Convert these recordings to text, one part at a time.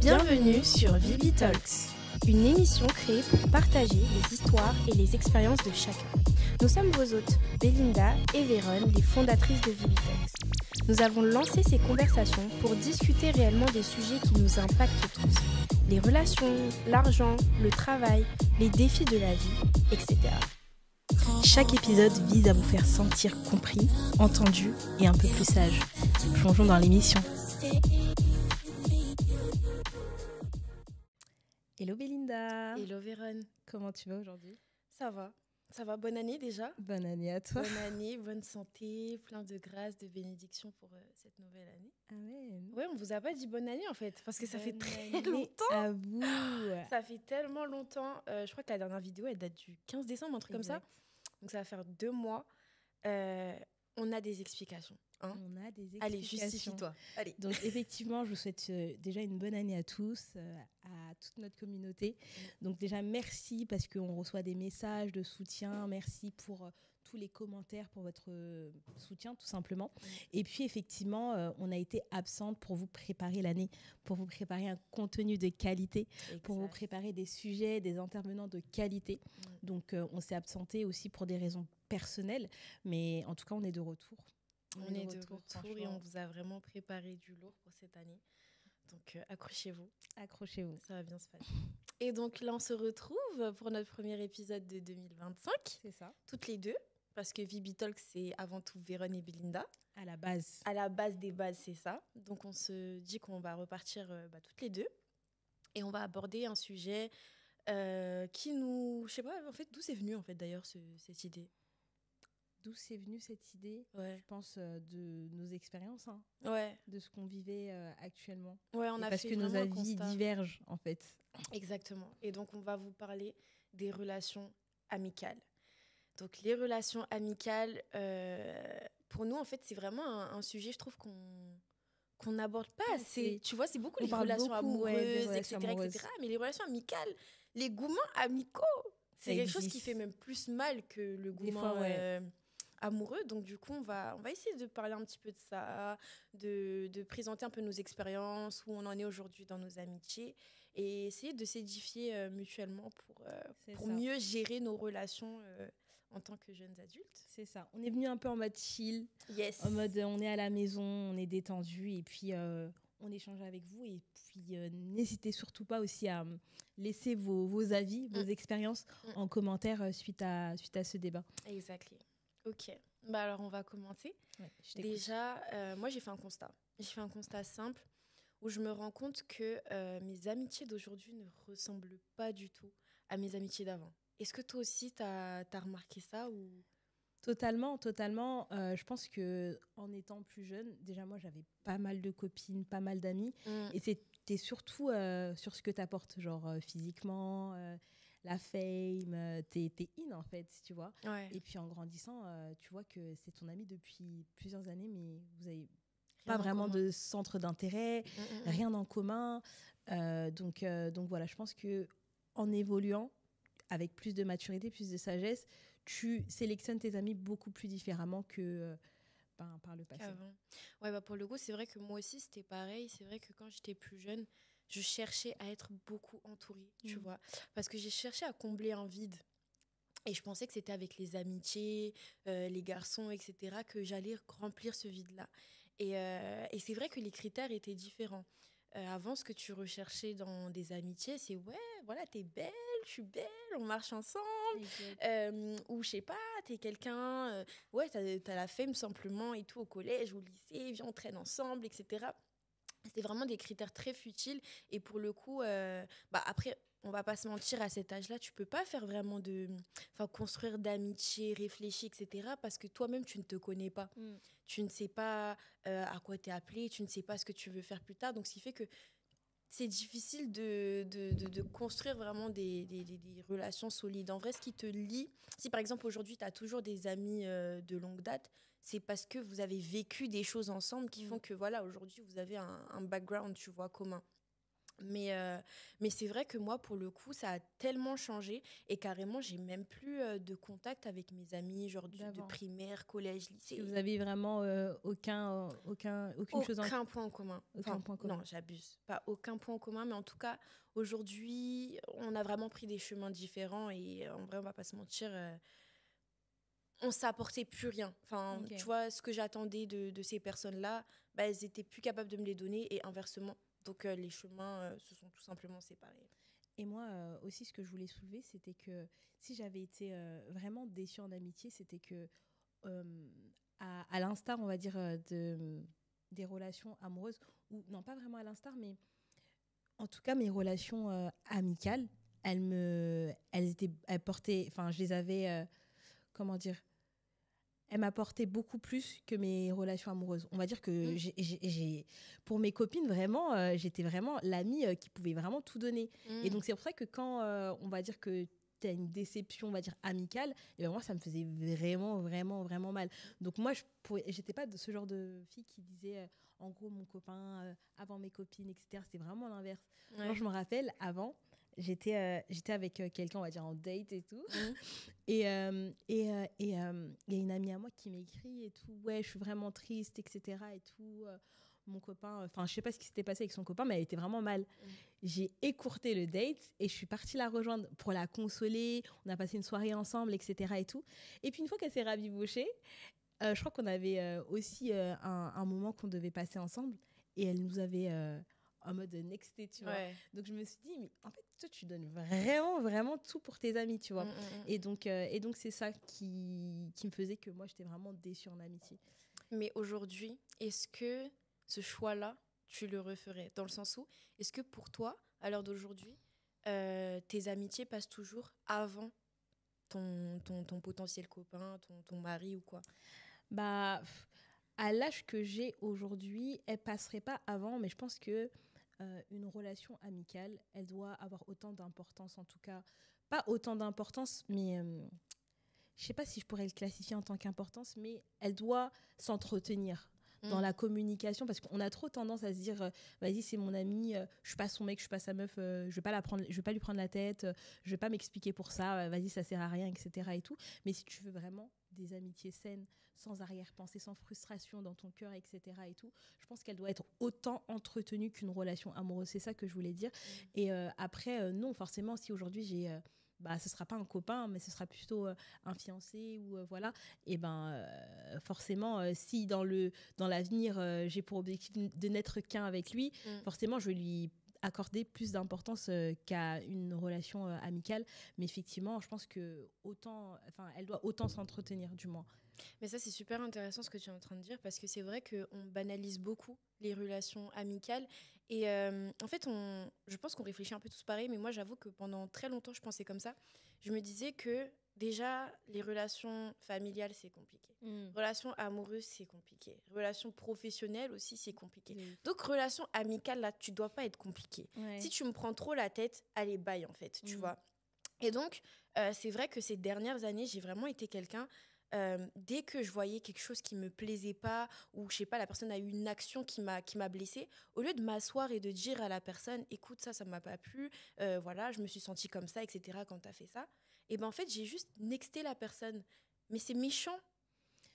Bienvenue sur Vivi Talks, une émission créée pour partager les histoires et les expériences de chacun. Nous sommes vos hôtes, Belinda et Véron, les fondatrices de Vivi Talks. Nous avons lancé ces conversations pour discuter réellement des sujets qui nous impactent tous. Les relations, l'argent, le travail, les défis de la vie, etc. Chaque épisode vise à vous faire sentir compris, entendu et un peu plus sage. Plongeons dans l'émission. Hello Belinda. Hello Véron. Comment tu vas aujourd'hui? Ça va, bonne année déjà. Bonne année à toi. Bonne année, bonne santé, plein de grâce, de bénédictions pour cette nouvelle année. Amen. Ouais, on vous a pas dit bonne année en fait, parce que ça fait très année longtemps. À vous. Ça fait tellement longtemps. Je crois que la dernière vidéo, elle date du 15 décembre, un truc comme ça. Donc ça va faire 2 mois. On a des explications. Hein, on a des explications. Allez, justifie-toi. Allez. Donc effectivement, je vous souhaite déjà une bonne année à tous, à toute notre communauté. Donc déjà, merci parce qu'on reçoit des messages de soutien. Merci pour tous les commentaires, pour votre soutien, tout simplement. Et puis effectivement, on a été absente pour vous préparer l'année, pour vous préparer un contenu de qualité, pour vous préparer des sujets, des intervenants de qualité. Donc on s'est absenté aussi pour des raisons personnelles, mais en tout cas, on est de retour. On est de retour et on vous a vraiment préparé du lourd pour cette année. Donc, accrochez-vous. Accrochez-vous. Ça va bien se passer. Et donc, là, on se retrouve pour notre premier épisode de 2025. C'est ça. Toutes les deux. Parce que Vivi Talk, c'est avant tout Véron et Belinda. À la base. À la base des bases, c'est ça. Donc, on se dit qu'on va repartir toutes les deux. Et on va aborder un sujet qui nous... Je sais pas, en fait, d'où c'est venu, en fait, d'ailleurs, cette idée. D'où c'est venu cette idée? Je pense de nos expériences, hein, de ce qu'on vivait actuellement. Ouais, on a parce fait que nos avis constat. Divergent, en fait. Exactement. Et donc, on va vous parler des relations amicales. Donc, les relations amicales, pour nous, en fait, c'est vraiment un sujet, je trouve, qu'on n'aborde pas assez. Tu vois, c'est beaucoup les relations amoureuses, etc., etc. Mais les relations amicales, les gourmands amicaux, c'est quelque chose qui fait même plus mal que le gourmand amoureux. Donc, du coup, on va essayer de parler un petit peu de ça, de présenter un peu nos expériences, où on en est aujourd'hui dans nos amitiés, et essayer de s'édifier mutuellement pour mieux gérer nos relations en tant que jeunes adultes. C'est ça. On est venu un peu en mode chill, en mode on est à la maison, on est détendu, et puis on échange avec vous. Et puis n'hésitez surtout pas aussi à laisser vos avis, vos expériences en commentaire suite à ce débat. Exactement. Ok. Bah alors, on va commencer. Déjà, moi, j'ai fait un constat. J'ai fait un constat simple où je me rends compte que mes amitiés d'aujourd'hui ne ressemblent pas du tout à mes amitiés d'avant. Est-ce que toi aussi, t'as remarqué ça ou... Totalement. Je pense qu'en étant plus jeune, déjà, moi, j'avais pas mal de copines, pas mal d'amis. Et c'était surtout sur ce que t'apportes, genre physiquement... la fame, t'es in en fait, tu vois. Et puis en grandissant, tu vois que c'est ton ami depuis plusieurs années, mais vous avez pas vraiment de centre d'intérêt, rien en commun. Donc voilà, je pense que en évoluant avec plus de maturité, plus de sagesse, tu sélectionnes tes amis beaucoup plus différemment que par le passé. Ouais, pour le coup, c'est vrai que moi aussi, c'était pareil. C'est vrai que quand j'étais plus jeune, je cherchais à être beaucoup entourée, tu vois. Parce que j'ai cherché à combler un vide. Et je pensais que c'était avec les amitiés, les garçons, etc., que j'allais remplir ce vide-là. Et c'est vrai que les critères étaient différents. Avant, ce que tu recherchais dans des amitiés, c'est voilà, t'es belle, je suis belle, on marche ensemble. Ou je sais pas, t'es quelqu'un, t'as la fame simplement et tout au collège ou au lycée, viens, on traîne ensemble, etc. C'était vraiment des critères très futiles. Et pour le coup, après, on va pas se mentir, à cet âge-là, tu peux pas faire vraiment construire d'amitié, réfléchir, etc. Parce que toi-même, tu ne te connais pas. Tu ne sais pas à quoi t'es appelé, tu ne sais pas ce que tu veux faire plus tard. Donc, ce qui fait que c'est difficile de construire vraiment des relations solides. En vrai, ce qui te lie, si par exemple aujourd'hui, tu as toujours des amis de longue date, c'est parce que vous avez vécu des choses ensemble qui font que voilà, aujourd'hui, vous avez un background, tu vois, commun. Mais c'est vrai que moi, pour le coup, ça a tellement changé et carrément, j'ai même plus de contact avec mes amis, genre de primaire, collège, Parce que lycée. vous avez vraiment aucune chose en Aucun point en commun. aucun point commun. Non, j'abuse. Pas aucun point en commun, mais en tout cas, aujourd'hui, on a vraiment pris des chemins différents et en vrai, on va pas se mentir, on s'apportait plus rien. Enfin, Ok. tu vois, ce que j'attendais de ces personnes-là, bah, elles étaient plus capables de me les donner et inversement. Donc, les chemins se sont tout simplement séparés. Et moi aussi, ce que je voulais soulever, c'était que si j'avais été vraiment déçue en amitié, c'était que euh, à l'instar, on va dire, des relations amoureuses, ou non, pas vraiment à l'instar, mais en tout cas, mes relations amicales, elles portaient, enfin, je les avais, comment dire, elles m'apportaient beaucoup plus que mes relations amoureuses. On va dire que Mm. pour mes copines, vraiment, j'étais vraiment l'amie qui pouvait vraiment tout donner. Et Mm. donc, c'est pour ça que quand on va dire que tu as une déception, on va dire, amicale, et ben moi, ça me faisait vraiment, vraiment, vraiment mal. Donc, moi, j'étais pas de ce genre de fille qui disait, en gros, mon copain avant mes copines, etc. C'était vraiment l'inverse. Genre, Ouais. je me rappelle, avant, j'étais avec quelqu'un, on va dire, en date et tout. Mm. Il y a une amie à moi qui m'écrit et tout. Ouais, je suis vraiment triste, etc. Et tout. Mon copain, enfin, je sais pas ce qui s'était passé avec son copain, mais elle était vraiment mal. Mm. J'ai écourté le date et je suis partie la rejoindre pour la consoler. On a passé une soirée ensemble, etc. Et tout. Et puis, une fois qu'elle s'est rabibochée, je crois qu'on avait aussi un moment qu'on devait passer ensemble et elle nous avait en mode nexté, tu vois. Ouais. Donc je me suis dit, mais en fait, toi, tu donnes vraiment, vraiment tout pour tes amis, tu vois. Mm, mm, mm. Et donc c'est ça qui me faisait que moi, j'étais vraiment déçue en amitié. Mais aujourd'hui, est-ce que ce choix-là, tu le referais? Dans le sens où, est-ce que pour toi, à l'heure d'aujourd'hui, tes amitiés passent toujours avant ton potentiel copain, ton mari ou quoi? Bah, à l'âge que j'ai aujourd'hui, elle passerait pas avant, mais je pense que une relation amicale, elle doit avoir autant d'importance, en tout cas, pas autant d'importance, mais je sais pas si je pourrais le classifier en tant qu'importance, mais elle doit s'entretenir dans Mm. la communication parce qu'on a trop tendance à se dire vas-y c'est mon ami, je suis pas son mec, je suis pas sa meuf, je vais pas lui prendre la tête, je vais pas m'expliquer pour ça, vas-y ça sert à rien, etc. et tout. Mais si tu veux vraiment des amitiés saines, sans arrière-pensée, sans frustration dans ton cœur, etc. et tout, je pense qu'elle doit être autant entretenue qu'une relation amoureuse. C'est ça que je voulais dire. Mm. Et après, non, forcément, si aujourd'hui j'ai bah, ce sera pas un copain, mais ce sera plutôt un fiancé ou voilà. Et ben forcément, si dans l'avenir j'ai pour objectif de n'être qu'un avec lui, Mm. forcément je vais lui accorder plus d'importance qu'à une relation amicale. Mais effectivement, je pense que elle doit autant s'entretenir, du moins. Mais ça, c'est super intéressant ce que tu es en train de dire parce que c'est vrai qu'on banalise beaucoup les relations amicales. Et en fait, je pense qu'on réfléchit un peu tous pareil, mais moi, j'avoue que pendant très longtemps, je pensais comme ça. Je me disais que déjà, les relations familiales, c'est compliqué. Relations amoureuses, c'est compliqué. Relations professionnelles aussi, c'est compliqué. Donc, relations amicales, là, tu dois pas être compliqué. Ouais. Si tu me prends trop la tête, allez, bye, en fait, tu vois. Et donc, c'est vrai que ces dernières années, j'ai vraiment été quelqu'un dès que je voyais quelque chose qui me plaisait pas ou je sais pas la personne a eu une action qui m'a blessée, au lieu de m'asseoir et de dire à la personne écoute ça m'a pas plu, voilà je me suis sentie comme ça etc quand t'as fait ça, et ben en fait j'ai juste nexté la personne, mais c'est méchant.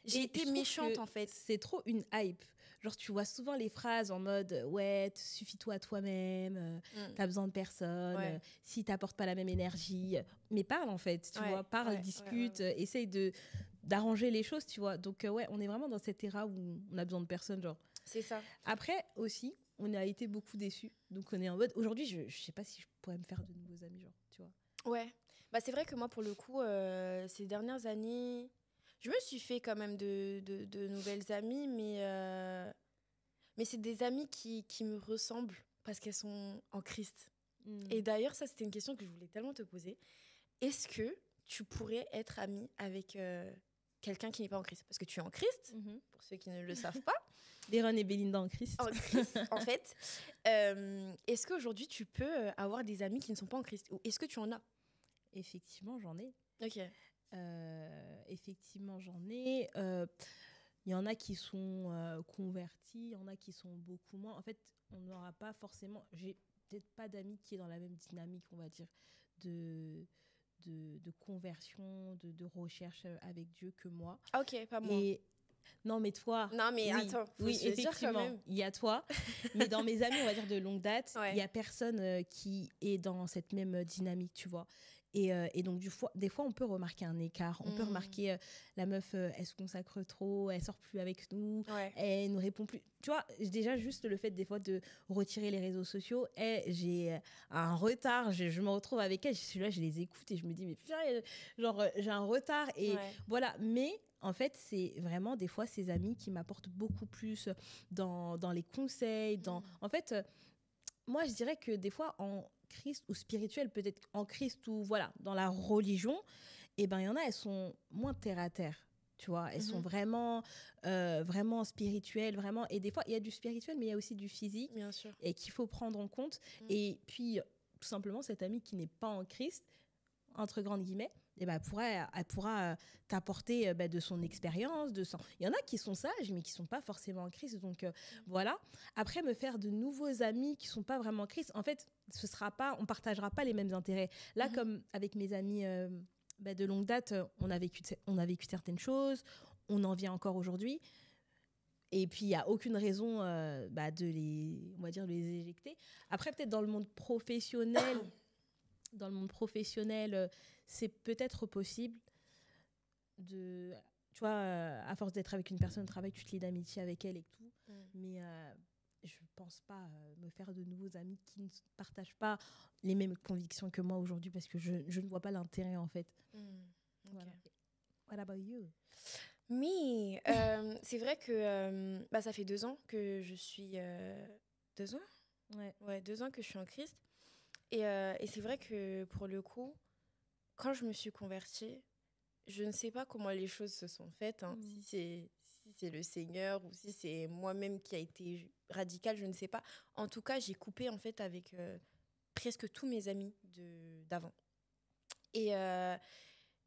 J'ai Et été je trouve méchante que en fait. c'est trop une hype. Genre, tu vois souvent les phrases en mode ouais, suffis-toi à toi-même, t'as besoin de personne, Ouais. si t'apportes pas la même énergie. Mais parle en fait, tu vois, parle, discute, essaye d'arranger les choses, tu vois. Donc, ouais, on est vraiment dans cette ère où on a besoin de personne, genre. C'est ça. Après, aussi, on a été beaucoup déçus. Donc, on est en mode aujourd'hui, je sais pas si je pourrais me faire de nouveaux amis, genre, tu vois. Ouais. Bah, c'est vrai que moi, pour le coup, ces dernières années, je me suis fait quand même de nouvelles amies, mais c'est des amies qui me ressemblent parce qu'elles sont en Christ. Et d'ailleurs, ça, c'était une question que je voulais tellement te poser. Est-ce que tu pourrais être amie avec quelqu'un qui n'est pas en Christ? Parce que tu es en Christ, pour ceux qui ne le savent pas. Deron et Belinda en Christ. En Christ, en fait. Est-ce qu'aujourd'hui, tu peux avoir des amis qui ne sont pas en Christ? Ou est-ce que tu en as? Effectivement, j'en ai. Ok. Effectivement, j'en ai. Il y en a qui sont convertis, il y en a qui sont beaucoup moins. En fait, on n'aura pas forcément. peut-être pas d'amis qui est dans la même dynamique, on va dire, de, de conversion, de recherche avec Dieu que moi. Ok, pas moi. Et non, mais toi, Non, mais oui, attends, faut oui, se le dire quand effectivement, même. il y a toi. Mais dans mes amis, on va dire de longue date, il Ouais. y a personne qui est dans cette même dynamique, tu vois. Et donc, des fois, on peut remarquer un écart. On peut remarquer la meuf, elle se consacre trop, elle sort plus avec nous, Ouais. elle nous répond plus. Tu vois, déjà, juste le fait, des fois, de retirer les réseaux sociaux, j'ai un retard. Je me retrouve avec elle, celui-là, je les écoute et je me dis, mais putain, genre, j'ai un retard. Et voilà. Mais en fait, c'est vraiment des fois ces amis qui m'apportent beaucoup plus dans les conseils. En fait, moi, je dirais que des fois, en Christ ou spirituel, peut-être en Christ ou voilà, dans la religion, eh ben, il y en a, elles sont moins terre à terre. Tu vois, elles sont vraiment, vraiment spirituelles, vraiment. Et des fois, il y a du spirituel, mais il y a aussi du physique. Bien sûr. Et qu'il faut prendre en compte. Et puis, tout simplement, cette amie qui n'est pas en Christ, entre grandes guillemets, eh ben, elle pourra t'apporter de son expérience. Il y en a qui sont sages, mais qui ne sont pas forcément en Christ. Donc, voilà. Après, me faire de nouveaux amis qui ne sont pas vraiment en Christ, en fait, on ne partagera pas les mêmes intérêts. Là, comme avec mes amis de longue date, on a vécu certaines choses, on en vient encore aujourd'hui. Et puis, il n'y a aucune raison on va dire, de les éjecter. Après, peut-être dans le monde professionnel... c'est peut-être possible de... Tu vois, à force d'être avec une personne au travail, tu te lis d'amitié avec elle et tout. Mais je ne pense pas me faire de nouveaux amis qui ne partagent pas les mêmes convictions que moi aujourd'hui parce que je ne vois pas l'intérêt, en fait. Voilà. What about you? Mais c'est vrai que ça fait 2 ans que je suis... 2 ans? Ouais, 2 ans que je suis en Christ. Et c'est vrai que pour le coup, quand je me suis convertie, je ne sais pas comment les choses se sont faites, si c'est le Seigneur ou si c'est moi-même qui a été radicale, je ne sais pas. En tout cas, j'ai coupé en fait avec presque tous mes amis d'avant.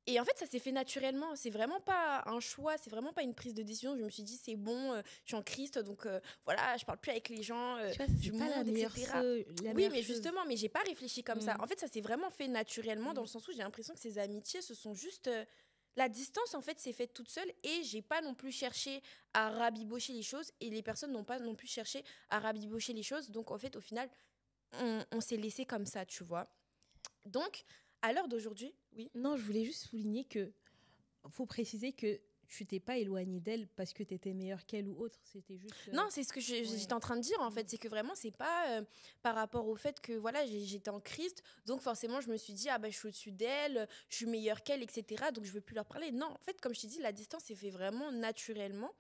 Et en fait, ça s'est fait naturellement. C'est vraiment pas un choix, c'est vraiment pas une prise de décision. Je me suis dit, c'est bon, je suis en Christ, donc voilà, je parle plus avec les gens du monde, etc. Oui, mais justement, mais j'ai pas réfléchi comme ça. En fait, ça s'est vraiment fait naturellement dans le sens où j'ai l'impression que ces amitiés, ce sont juste... la distance, en fait, s'est faite toute seule et j'ai pas non plus cherché à rabibocher les choses et les personnes n'ont pas non plus cherché à rabibocher les choses. Donc, en fait, au final, on s'est laissé comme ça, tu vois. Donc, à l'heure d'aujourd'hui, oui. Non, je voulais juste souligner que faut préciser que tu t'es pas éloignée d'elle parce que tu étais meilleure qu'elle ou autre. C'était juste... Non, c'est ce que j'étais en train de dire, en fait. C'est que vraiment, c'est pas par rapport au fait que, voilà, j'étais en Christ. Donc, forcément, je me suis dit, je suis au-dessus d'elle, je suis meilleure qu'elle, etc. Donc, je veux plus leur parler. Non, en fait, comme je t'ai dit, la distance s'est fait vraiment naturellement.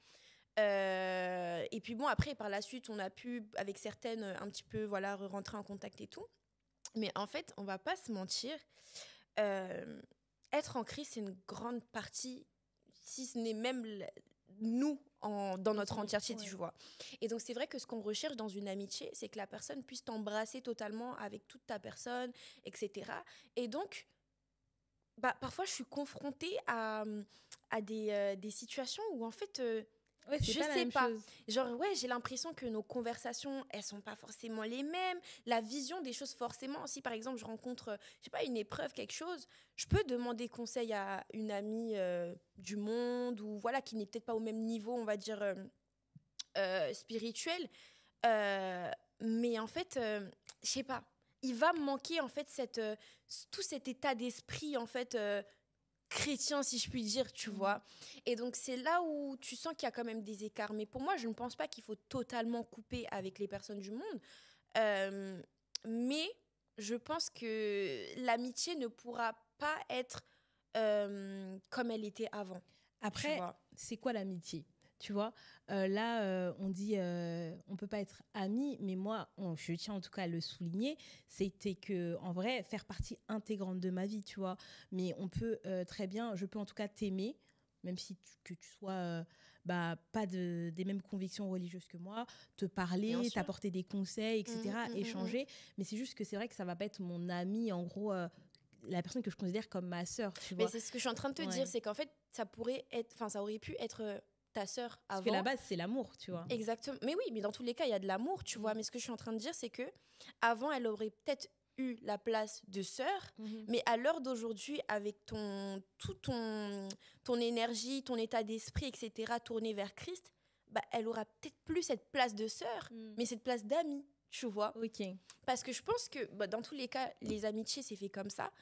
Et puis, bon, après, par la suite, on a pu, avec certaines, un petit peu, voilà, rentrer en contact et tout. Mais en fait, on va pas se mentir. Être en Christ, c'est une grande partie, si ce n'est même nous dans notre entièreté, tu vois. Et donc, c'est vrai que ce qu'on recherche dans une amitié, c'est que la personne puisse t'embrasser totalement avec toute ta personne, etc. Et donc, parfois, je suis confrontée à des situations où, en fait... je sais pas. Genre, ouais, j'ai l'impression que nos conversations, elles sont pas forcément les mêmes. La vision des choses, forcément. Si, par exemple, je rencontre, je sais pas, une épreuve, quelque chose, je peux demander conseil à une amie du monde ou voilà, qui n'est peut-être pas au même niveau, on va dire, spirituel. Mais en fait, je sais pas. Il va me manquer, en fait, tout cet état d'esprit, en fait... chrétien, si je puis dire, tu vois. Et donc, c'est là où tu sens qu'il y a quand même des écarts. Mais pour moi, je ne pense pas qu'il faut totalement couper avec les personnes du monde. Mais je pense que l'amitié ne pourra pas être comme elle était avant. Après, c'est quoi l'amitié ? Tu vois, là, on dit on peut pas être amis, mais moi, je tiens en tout cas à le souligner, c'était que en vrai, faire partie intégrante de ma vie, tu vois. Mais on peut très bien, je peux en tout cas t'aimer, même si que tu sois pas des mêmes convictions religieuses que moi, te parler, t'apporter des conseils, etc., échanger. Mais c'est juste que c'est vrai que ça va pas être mon ami, en gros. La personne que je considère comme ma sœur, tu vois. Mais c'est ce que je suis en train de te dire, c'est qu'en fait, ça aurait pu être ta sœur Parce avant. que la base, c'est l'amour, tu vois. Exactement. Mais oui, mais dans tous les cas, il y a de l'amour, tu vois. Mais ce que je suis en train de dire, c'est que avant, elle aurait peut-être eu la place de sœur, mais à l'heure d'aujourd'hui, avec ton énergie, ton état d'esprit, etc., tourné vers Christ, bah, elle aura peut-être plus cette place de sœur, mais cette place d'amie, tu vois. Ok. Parce que je pense que bah, dans tous les cas, les amitiés, c'est fait comme ça.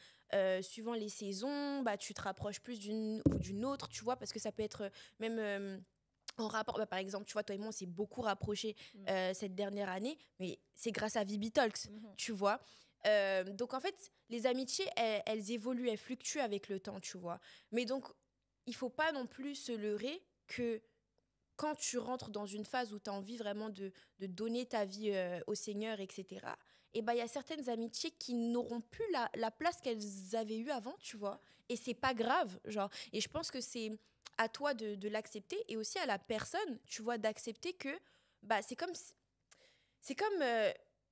Suivant les saisons, bah, tu te rapproches plus d'une ou d'une autre, tu vois, parce que ça peut être même en rapport. Bah, par exemple, tu vois, toi et moi, on s'est beaucoup rapprochés cette dernière année, mais c'est grâce à Vibi Talks, tu vois. Donc, en fait, les amitiés, elles évoluent, elles fluctuent avec le temps, tu vois. Mais donc, il faut pas non plus se leurrer que quand tu rentres dans une phase où tu as envie vraiment de donner ta vie au Seigneur, etc., et ben, il y a certaines amitiés qui n'auront plus la place qu'elles avaient eue avant, tu vois. Et c'est pas grave, genre. Et je pense que c'est à toi de l'accepter et aussi à la personne, tu vois, d'accepter que bah, c'est comme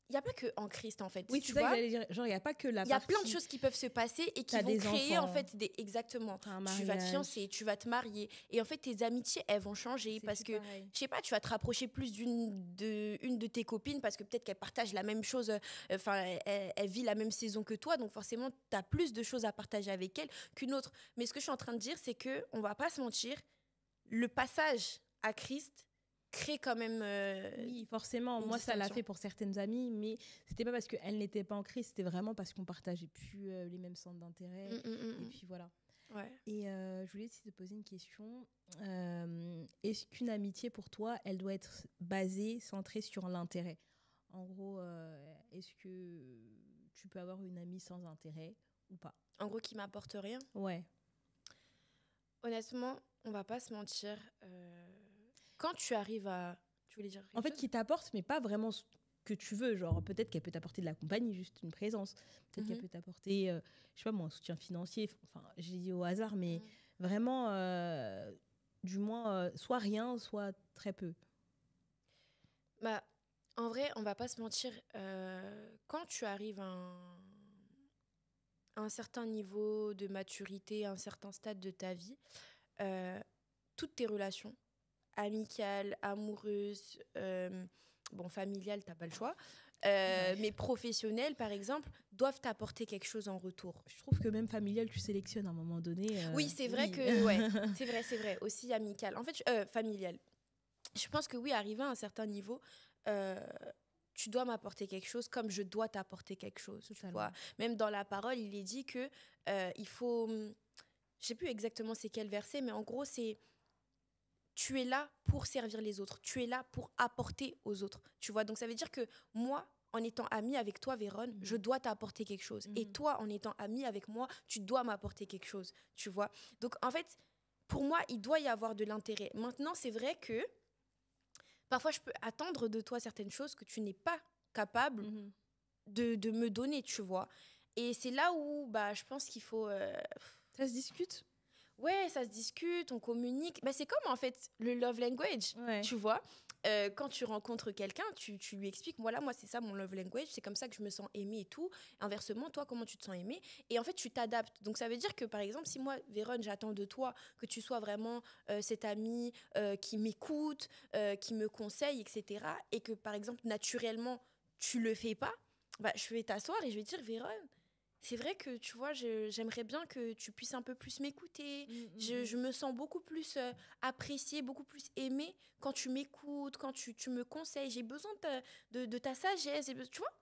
il n'y a pas que en Christ, en fait, Oui, tu c'est ça que vois. j'allais dire. Genre, il n'y a pas que la Il y a partie... plein de choses qui peuvent se passer et qui T'as vont des créer, en enfants, fait, exactement. t'as un Tu vas te mariage. fiancer, tu vas te marier. Et en fait, tes amitiés, elles vont changer C'est parce plus que, pareil. je sais pas, tu vas te rapprocher plus une de tes copines parce que peut-être qu'elle partage la même chose, enfin, elle vit la même saison que toi. Donc, forcément, tu as plus de choses à partager avec elle qu'une autre. Mais ce que je suis en train de dire, c'est que on va pas se mentir, le passage à Christ crée quand même Oui, forcément. une Moi, ça l'a distinction. fait pour certaines amies, mais c'était pas parce qu'elles n'étaient pas en crise, c'était vraiment parce qu'on partageait plus les mêmes centres d'intérêt. Et puis voilà. Ouais. Et je voulais aussi te poser une question. Est-ce qu'une amitié, pour toi, elle doit être basée, centrée sur l'intérêt? En gros, est-ce que tu peux avoir une amie sans intérêt ou pas? En gros, qui m'apporte rien. Ouais. Honnêtement, on va pas se mentir. Quand tu arrives à... Tu voulais dire En quelque fait, chose? qui t'apporte, mais pas vraiment ce que tu veux. Genre, peut-être qu'elle peut t'apporter de la compagnie, juste une présence. Peut-être qu'elle peut t'apporter, je sais pas moi, un soutien financier. Enfin, j'ai dit au hasard, mais vraiment, du moins, soit rien, soit très peu. Bah, en vrai, on va pas se mentir. Quand tu arrives à un certain niveau de maturité, à un certain stade de ta vie, toutes tes relations, amicales, amoureuses, bon, familiales, t'as pas le choix, mais professionnelles, par exemple, doivent t'apporter quelque chose en retour. Je trouve que même familial, tu sélectionnes à un moment donné. Oui, c'est vrai que... Ouais, c'est vrai. Aussi amical. En fait, familial. Je pense que oui, arrivé à un certain niveau, euh, tu dois m'apporter quelque chose comme je dois t'apporter quelque chose. Tu vois. Même dans la parole, il est dit que il faut... Je sais plus exactement c'est quel verset, mais en gros, c'est tu es là pour servir les autres. Tu es là pour apporter aux autres. Tu vois, donc ça veut dire que moi, en étant amie avec toi, Véronne, je dois t'apporter quelque chose. Et toi, en étant amie avec moi, tu dois m'apporter quelque chose. Tu vois. Donc, en fait, pour moi, il doit y avoir de l'intérêt. Maintenant, c'est vrai que parfois, je peux attendre de toi certaines choses que tu n'es pas capable de me donner, tu vois. Et c'est là où bah, je pense qu'il faut... Ça se discute. Ouais, ça se discute, on communique. Bah, c'est comme en fait le love language, tu vois. Quand tu rencontres quelqu'un, tu lui expliques, voilà, moi c'est ça mon love language, c'est comme ça que je me sens aimée et tout. Inversement, toi, comment tu te sens aimée? Et en fait, tu t'adaptes. Donc ça veut dire que par exemple, si moi, Véronne, j'attends de toi que tu sois vraiment cette amie qui m'écoute, qui me conseille, etc. Et que par exemple, naturellement, tu le fais pas, bah, je vais t'asseoir et je vais te dire, Véronne, c'est vrai que, tu vois, j'aimerais bien que tu puisses un peu plus m'écouter. Je me sens beaucoup plus appréciée, beaucoup plus aimée quand tu m'écoutes, quand tu me conseilles. J'ai besoin de ta sagesse. Tu vois,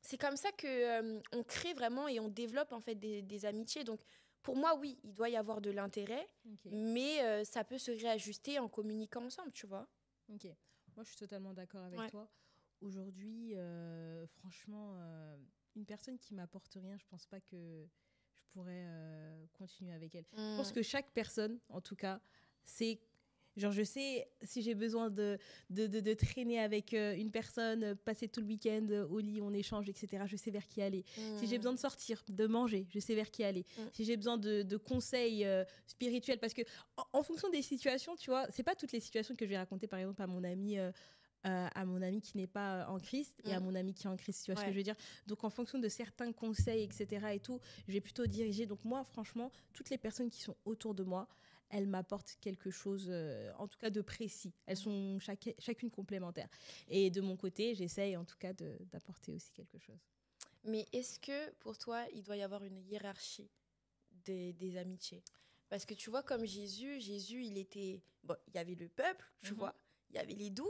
c'est comme ça que on crée vraiment et on développe en fait des amitiés. Donc, pour moi, oui, il doit y avoir de l'intérêt, mais ça peut se réajuster en communiquant ensemble, tu vois. Ok. Moi, je suis totalement d'accord avec toi. Aujourd'hui, franchement, une personne qui m'apporte rien, je pense pas que je pourrais continuer avec elle. Je pense que chaque personne, en tout cas, c'est... Genre, je sais, si j'ai besoin de traîner avec une personne, passer tout le week-end au lit, on échange, etc., je sais vers qui aller. Si j'ai besoin de sortir, de manger, je sais vers qui aller. Si j'ai besoin de conseils spirituels, parce que en fonction des situations, tu vois, c'est pas toutes les situations que je vais raconter, par exemple, à mon ami qui n'est pas en Christ et à mon ami qui est en Christ, tu vois ce que je veux dire. Donc en fonction de certains conseils, etc. et tout, je vais plutôt diriger. Donc moi, franchement, toutes les personnes qui sont autour de moi, elles m'apportent quelque chose, en tout cas de précis. Elles sont chacune complémentaires. Et de mon côté, j'essaye en tout cas d'apporter aussi quelque chose. Mais est-ce que pour toi, il doit y avoir une hiérarchie des amitiés? Parce que tu vois, comme Jésus, il était... Bon, il y avait le peuple, tu vois. Il y avait les 12,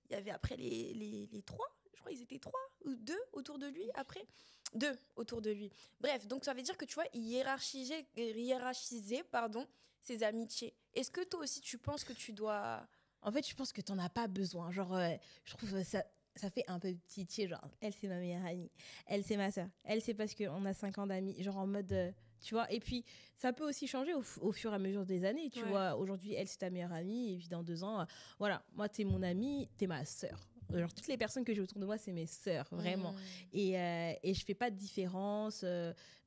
il y avait après les 3. Je crois qu'ils étaient 3 ou 2 autour de lui après. 2 autour de lui. Bref, donc ça veut dire que tu vois, il hiérarchisait ses amitiés. Est-ce que toi aussi, tu penses que tu dois... En fait, je pense que tu n'en as pas besoin. Genre, je trouve ça fait un peu pitié. Genre, elle, c'est ma meilleure amie. Elle, c'est ma soeur. Elle, c'est parce qu'on a 5 ans d'amis. Genre, en mode... tu vois, et puis ça peut aussi changer au fur et à mesure des années. Tu vois, aujourd'hui, elle, c'est ta meilleure amie. Et puis dans 2 ans, voilà, moi, t'es mon amie, t'es ma sœur. Genre, toutes les personnes que j'ai autour de moi, c'est mes sœurs, vraiment. Et je fais pas de différence.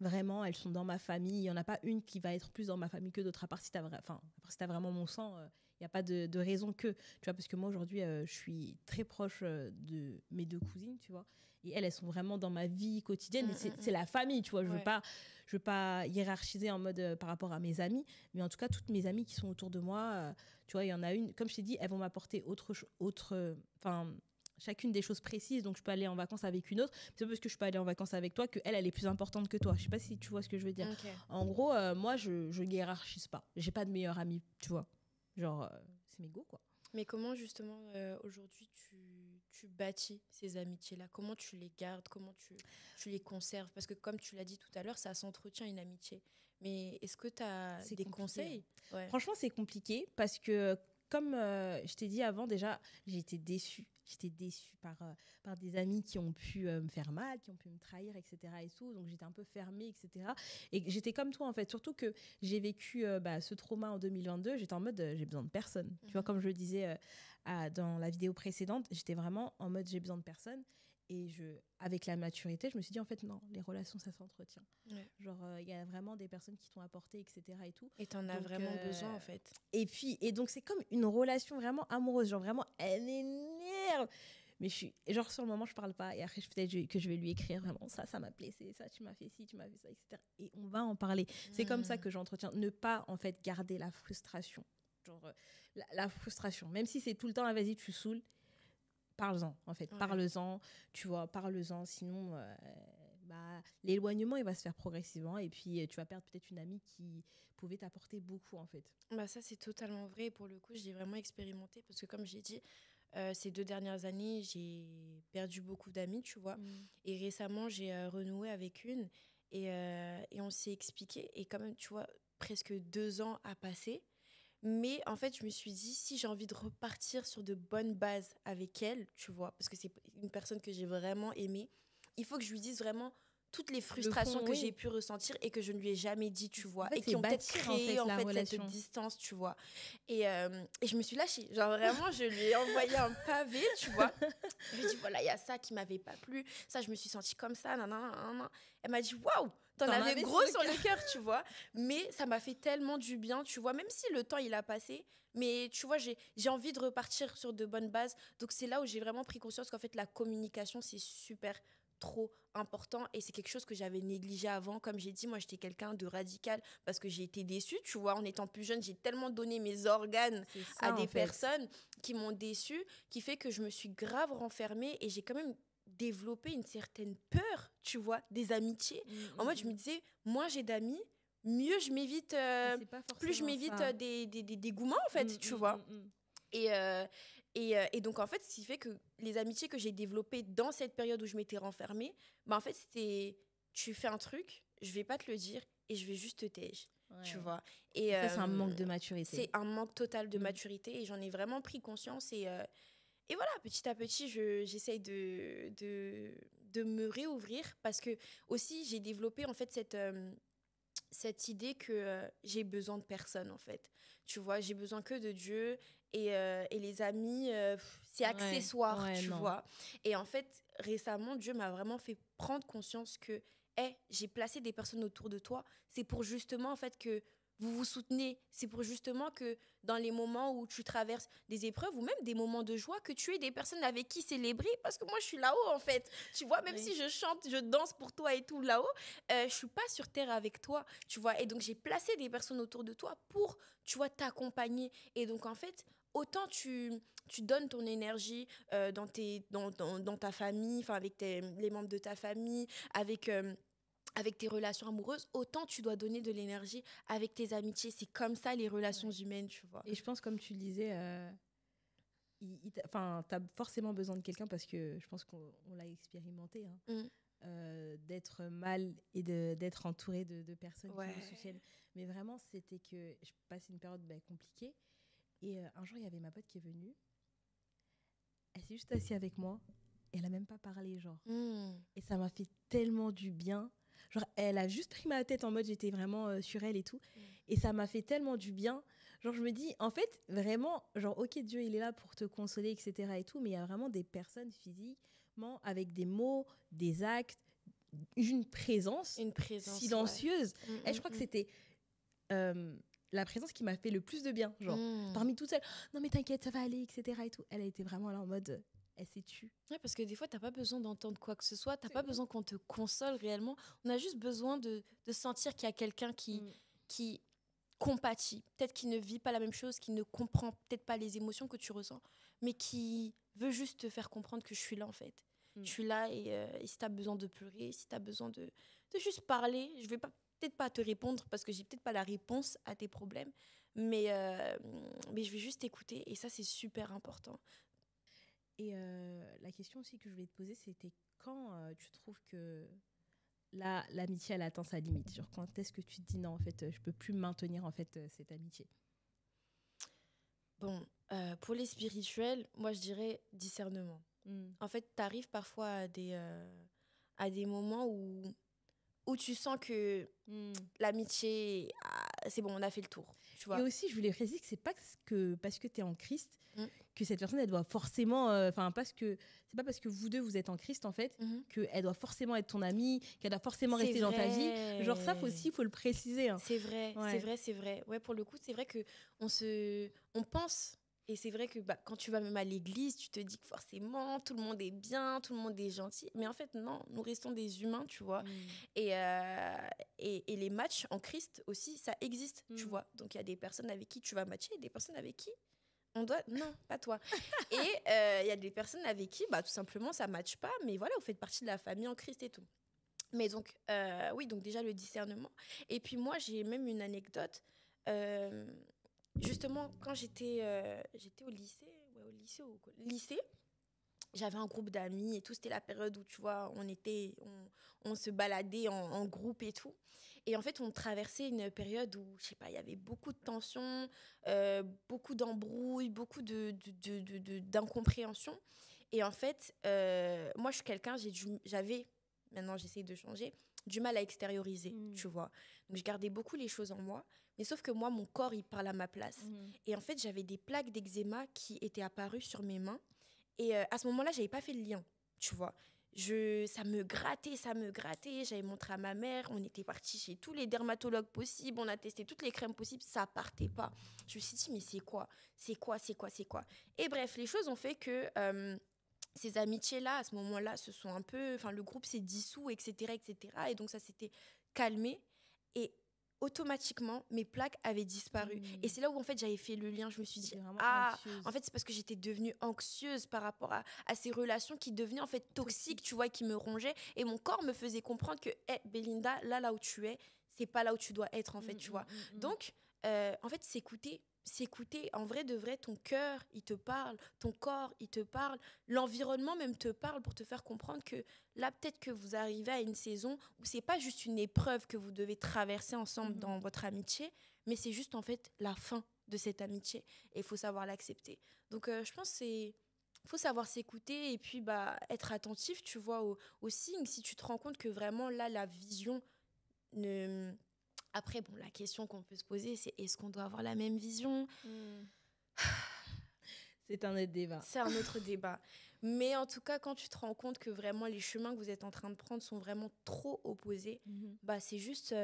Vraiment, elles sont dans ma famille. Il y en a pas une qui va être plus dans ma famille que d'autres. À part si t'as vraiment mon sang, il n'y a pas de raison que. Tu vois, parce que moi, aujourd'hui, je suis très proche de mes 2 cousines, tu vois. Et elles sont vraiment dans ma vie quotidienne. C'est la famille, tu vois. Je veux pas hiérarchiser en mode par rapport à mes amis. Mais en tout cas, toutes mes amies qui sont autour de moi, tu vois, il y en a une, comme je t'ai dit, elles vont m'apporter chacune des choses précises. Donc, je peux aller en vacances avec une autre. C'est pas parce que je peux aller en vacances avec toi qu'elle, elle est plus importante que toi. Je sais pas si tu vois ce que je veux dire. Okay. En gros, moi, je hiérarchise pas. J'ai pas de meilleure amie, tu vois. Genre, c'est mes go, quoi. Mais comment, justement, aujourd'hui, tu bâtis ces amitiés-là? Comment tu les gardes? Comment tu les conserves? Parce que, comme tu l'as dit tout à l'heure, ça s'entretient une amitié. Mais est-ce que tu as des conseils? Franchement, c'est compliqué parce que, comme je t'ai dit avant, déjà, j'étais déçue. J'étais déçue par des amis qui ont pu me faire mal, qui ont pu me trahir, etc. Et tout. Donc, j'étais un peu fermée, etc. Et j'étais comme toi, en fait. Surtout que j'ai vécu ce trauma en 2022. J'étais en mode, j'ai besoin de personne. Tu vois, comme je le disais dans la vidéo précédente, j'étais vraiment en mode, j'ai besoin de personne. Et avec la maturité, je me suis dit, en fait, non, les relations, ça s'entretient. Ouais. Genre, il y a vraiment des personnes qui t'ont apporté, etc. Et tout. Et t'en as vraiment besoin, en fait. Et donc, c'est comme une relation vraiment amoureuse. Genre, vraiment, elle m'énerve. Mais genre, sur le moment, je parle pas. Et après, peut-être que je vais lui écrire vraiment, ça m'a blessé, ça, tu m'as fait ci, tu m'as fait ça, etc. Et on va en parler. C'est comme ça que j'entretiens. Ne pas, en fait, garder la frustration. Genre, la frustration. Même si c'est tout le temps, vas-y, tu saoules. Parle-en, en fait. Ouais. Parle-en, tu vois, parle-en. Sinon, l'éloignement, il va se faire progressivement. Et puis, tu vas perdre peut-être une amie qui pouvait t'apporter beaucoup, en fait. Ça, c'est totalement vrai. Et pour le coup, j'ai vraiment expérimenté. Parce que, comme j'ai dit, ces 2 dernières années, j'ai perdu beaucoup d'amis, tu vois. Et récemment, j'ai renoué avec une. Et on s'est expliqué. Et quand même, tu vois, presque 2 ans à passer. Mais en fait, je me suis dit, si j'ai envie de repartir sur de bonnes bases avec elle, tu vois, parce que c'est une personne que j'ai vraiment aimée, il faut que je lui dise vraiment toutes les frustrations que j'ai pu ressentir et que je ne lui ai jamais dit, tu vois, et qui ont peut-être créé en fait cette distance, tu vois. Et je me suis lâchée. Genre vraiment, je lui ai envoyé un pavé, tu vois. Je lui ai dit, voilà, il y a ça qui m'avait pas plu, ça, je me suis sentie comme ça, nanana. Elle m'a dit, waouh! T'en avais gros sur le cœur, tu vois. Mais ça m'a fait tellement du bien, tu vois. Même si le temps, il a passé. Mais tu vois, j'ai envie de repartir sur de bonnes bases. Donc, c'est là où j'ai vraiment pris conscience qu'en fait, la communication, c'est super trop important. Et c'est quelque chose que j'avais négligé avant. Comme j'ai dit, moi, j'étais quelqu'un de radical parce que j'ai été déçue, tu vois. En étant plus jeune, j'ai tellement donné mes organes à des personnes qui m'ont déçue, qui fait que je me suis grave renfermée et j'ai quand même développer une certaine peur, tu vois, des amitiés. En mode, je me disais, moins j'ai d'amis, mieux je m'évite, plus je m'évite des dégoûments, en fait, tu vois. Et donc, en fait, ce qui fait que les amitiés que j'ai développées dans cette période où je m'étais renfermée, en fait, c'était, tu fais un truc, je vais pas te le dire et je vais juste te taire. Ouais. Tu vois. Et ça, c'est un manque de maturité. C'est un manque total de maturité et j'en ai vraiment pris conscience et voilà, petit à petit, j'essaye de me réouvrir parce que aussi, j'ai développé en fait cette idée que j'ai besoin de personne en fait. Tu vois, j'ai besoin que de Dieu et les amis, c'est accessoire, tu vois. Et en fait, récemment, Dieu m'a vraiment fait prendre conscience que j'ai placé des personnes autour de toi. C'est pour justement en fait que vous vous soutenez. C'est pour justement que dans les moments où tu traverses des épreuves ou même des moments de joie, que tu aies des personnes avec qui célébrer. Parce que moi, je suis là-haut, en fait. Tu vois, même si je chante, je danse pour toi et tout là-haut, je suis pas sur terre avec toi, tu vois. Et donc, j'ai placé des personnes autour de toi pour, tu vois, t'accompagner. Et donc, en fait, autant tu donnes ton énergie dans ta famille, enfin, avec les membres de ta famille, avec tes relations amoureuses, autant tu dois donner de l'énergie avec tes amitiés. C'est comme ça les relations humaines, tu vois. Et je pense, comme tu le disais, t'as forcément besoin de quelqu'un parce que je pense qu'on l'a expérimenté, hein, d'être mal et d'être entouré de personnes qui nous soutiennent. Mais vraiment, c'était que je passais une période compliquée. Et un jour, il y avait ma pote qui est venue. Elle s'est juste assise avec moi. Et elle n'a même pas parlé, genre. Et ça m'a fait tellement du bien. Genre, elle a juste pris ma tête en mode j'étais vraiment sur elle et tout. Et ça m'a fait tellement du bien. Genre, je me dis, en fait, vraiment, genre, ok, Dieu, il est là pour te consoler, etc. et tout, mais il y a vraiment des personnes physiquement avec des mots, des actes, une présence silencieuse. Et je crois que c'était la présence qui m'a fait le plus de bien. Genre, parmi toutes celles, non, mais t'inquiète, ça va aller, etc. et tout. Elle a été vraiment là en mode. Elle s'est tue. Ouais, parce que des fois, t'as pas besoin d'entendre quoi que ce soit, t'as pas besoin qu'on te console réellement. On a juste besoin de sentir qu'il y a quelqu'un qui compatit. Peut-être qu'il ne vit pas la même chose, qui ne comprend peut-être pas les émotions que tu ressens, mais qui veut juste te faire comprendre que je suis là, en fait. Je suis là et si t'as besoin de pleurer, si t'as besoin de juste parler, je vais peut-être pas te répondre parce que j'ai peut-être pas la réponse à tes problèmes, mais je vais juste t'écouter et ça, c'est super important. Et la question aussi que je voulais te poser, c'était quand tu trouves que l'amitié, elle atteint sa limite. Genre, quand est-ce que tu te dis non, en fait, je peux plus maintenir en fait cette amitié? Bon, pour les spirituels, moi je dirais discernement. En fait, tu arrives parfois à des moments où tu sens que l'amitié, c'est bon, on a fait le tour. Tu vois. Et aussi, je voulais préciser que c'est pas parce que tu es en Christ que cette personne, elle doit forcément... c'est pas parce que vous deux, vous êtes en Christ, en fait, qu'elle doit forcément être ton amie, qu'elle doit forcément rester dans ta vie. Genre ça, il faut le préciser. Hein. C'est vrai, c'est vrai. Ouais, pour le coup, c'est vrai qu'on pense... Et c'est vrai que quand tu vas même à l'église, tu te dis que forcément, tout le monde est bien, tout le monde est gentil. Mais en fait, non, nous restons des humains, tu vois. Et les matchs en Christ aussi, ça existe, tu vois. Donc, il y a des personnes avec qui tu vas matcher et des personnes avec qui on doit... Non, pas toi. Et il y a des personnes avec qui, tout simplement, ça ne matche pas. Mais voilà, vous faites partie de la famille en Christ et tout. Mais donc, oui, donc déjà le discernement. Et puis moi, j'ai même une anecdote. Justement, quand j'étais au lycée, j'avais un groupe d'amis et tout. C'était la période où, tu vois, on se baladait en groupe et tout. Et en fait, on traversait une période où, je sais pas, il y avait beaucoup de tensions, beaucoup d'embrouilles, beaucoup d'incompréhension. Et en fait, moi, je suis quelqu'un, j'avais, maintenant j'essaie de changer, du mal à extérioriser, tu vois. Donc, je gardais beaucoup les choses en moi. Mais sauf que moi, mon corps, il parle à ma place. Et en fait, j'avais des plaques d'eczéma qui étaient apparues sur mes mains. Et à ce moment-là, j'avais pas fait le lien, tu vois. Ça me grattait. J'avais montré à ma mère. On était partis chez tous les dermatologues possibles. On a testé toutes les crèmes possibles. Ça partait pas. Je me suis dit, mais c'est quoi? Et bref, les choses ont fait que ces amitiés-là, à ce moment-là, se sont un peu... Enfin, le groupe s'est dissous, etc., etc. Et donc, ça s'était calmé. Et automatiquement, mes plaques avaient disparu. Et c'est là où, en fait, j'avais fait le lien. Je me suis dit, en fait, c'est parce que j'étais devenue anxieuse par rapport à ces relations qui devenaient, en fait, toxiques, tu vois, qui me rongeaient. Et mon corps me faisait comprendre que, Belinda, là où tu es, c'est pas là où tu dois être, en fait, tu vois. Donc, en fait, s'écouter, en vrai de vrai, ton cœur, il te parle, ton corps, il te parle, l'environnement même te parle pour te faire comprendre que là, peut-être que vous arrivez à une saison où c'est pas juste une épreuve que vous devez traverser ensemble dans votre amitié, mais c'est juste en fait la fin de cette amitié et il faut savoir l'accepter. Donc je pense c'est faut savoir s'écouter et puis être attentif, tu vois, aux signes. Si tu te rends compte que vraiment là la vision ne... Après, bon, la question qu'on peut se poser, c'est est-ce qu'on doit avoir la même vision ? C'est un autre débat. C'est un autre débat. Mais en tout cas, quand tu te rends compte que vraiment les chemins que vous êtes en train de prendre sont vraiment trop opposés, c'est juste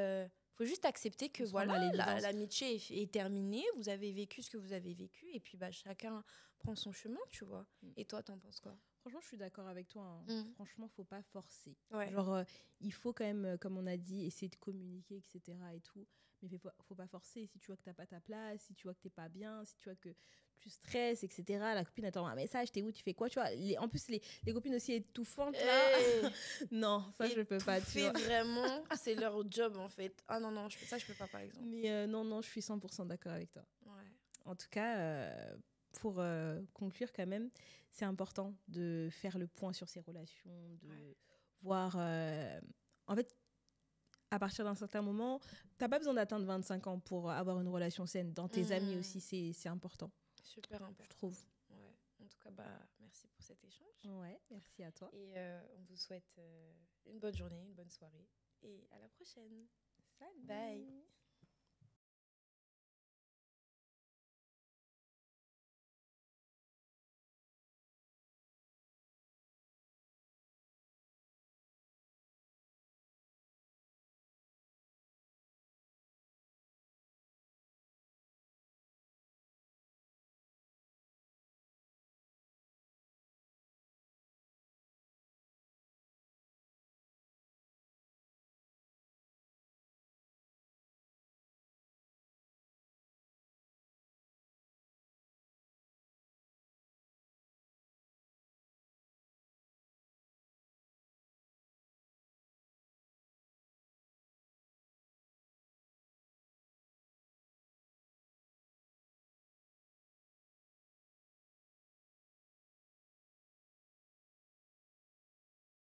faut juste accepter que On se rend à voilà, l'évidence. l'amitié est terminée, vous avez vécu ce que vous avez vécu, et puis bah, chacun prend son chemin, tu vois. Et toi, t'en penses quoi? Franchement, je suis d'accord avec toi, hein. Mm. Franchement, faut pas forcer. Ouais. Genre, il faut quand même, comme on a dit, essayer de communiquer, etc. et tout. Mais faut pas forcer. Si tu vois que t'as pas ta place, si tu vois que t'es pas bien, si tu vois que tu stresses, etc. La copine attend un message, t'es où, tu fais quoi, tu vois. En plus, les copines aussi étouffantes, là. Hey, Non, ça, je peux pas, tu étouffer vois. vraiment, c'est leur job en fait. Ah non, non, ça je peux pas par exemple. Mais non, je suis 100% d'accord avec toi. Ouais. En tout cas, pour conclure quand même, c'est important de faire le point sur ses relations, de voir... en fait, à partir d'un certain moment, t'as pas besoin d'atteindre 25 ans pour avoir une relation saine. Dans tes amis aussi, c'est important. Super important. Je trouve. Ouais. En tout cas, bah, merci pour cet échange. Ouais, merci à toi. Et on vous souhaite une bonne journée, une bonne soirée. Et à la prochaine. Salut. Bye.